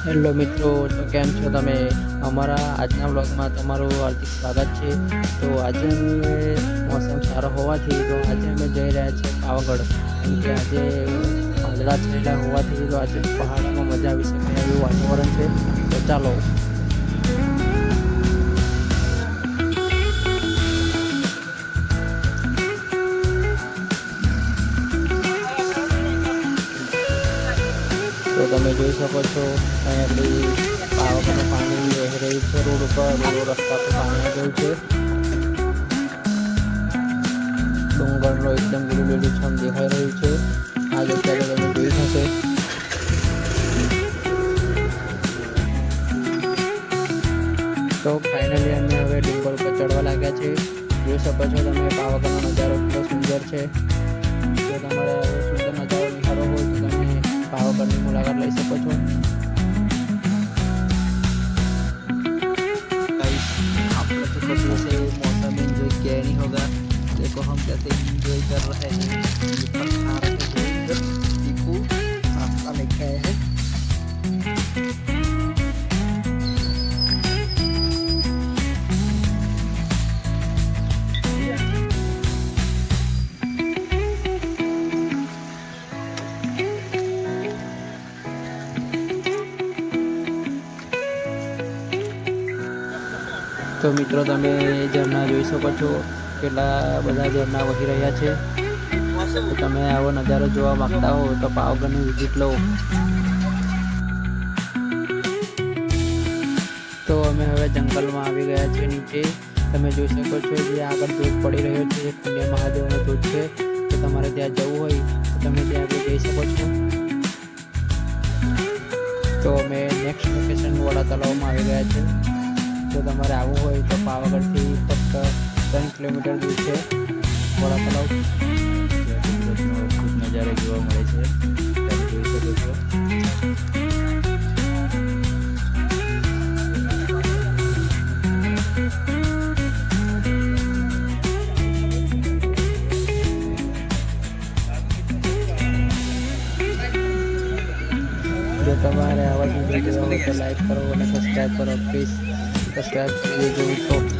Hello મિત્રો, તો કેમ છો તમે? અમારા આજના બ્લોગમાં તમારું હાર્દિક સ્વાગત છે। તો આજે અમે મોસમ સારો હોવાથી તો આજે અમે જઈ રહ્યા છીએ પાવાગઢ, કેમ કે આજે વાદળા છાયેલા હોવાથી તો આજે પહાડોમાં મજા આવી શકે એવું વાતાવરણ છે। તો ચાલો। તો તમે જોઈ શકો છો અહીં આપણી પાવાગઢનું પાણી વહી રહ્યું છે રોડ ઉપર, રસ્તા પર પાણી આવી ગયું છે। ડુંગરનો એકદમ લીલુંછમ દેખાઈ રહ્યું છે। આ જગ્યા તો તમે જોઈ થશે। તો ફાઇનલી અમે હવે ડુંગર ઉપર ચડવા લાગ્યા છે। જોઈ શકો છો તમે પાવાગઢનો નજારો કેટલો સુંદર છે। જો તમારે આવો સુંદર નજારો નિહાળવો હોય તો તમે पावागढ़ मुलाकात ले सको छो। गाइस, आप लोग तो कभी से मौसम एंजॉय किया नहीं होगा। देखो हम कैसे एंजॉय कर रहे हैं। ऊपर खा रहे हैं चीकू, नाश्ता लेके आए हैं। तो मित्रों તમે ઝરણા જોઈ શકો છો, કેટલા બધા ઝરણા વહી રહ્યા છે। તો તમે આવો નજારો જોવા માંગતા હો તો પાવાગઢની વિઝિટ લો। તો અમે હવે જંગલમાં આવી ગયા છે નીચે। તમે જોઈ શકો છો જે આગળ ધોધ પડી રહ્યો છે એ ખંડે મહાદેવનો ધોધ છે। તો તમારે ત્યાં જવું હોય તો તમે ત્યાં આગળ જઈ શકો છો। તો અમે નેક્સ્ટ લોકેશન વડા તલાવમાં આવી ગયા છે। જો તમારે આવવું હોય તો પાવાગઢથી ફક્ત 3 કિલોમીટર દૂર છે વડા તલાવ। ખૂબ નજારો જોવા મળે છે, તમે જોઈ શકો છો। જો તમારે આવા વિડીયો જોવા હોય તો લાઈક કરો અને સબસ્ક્રાઈબ કરો પ્લીઝ। સબસ્ક્રાઈબ કરી દેજો મિત્રો।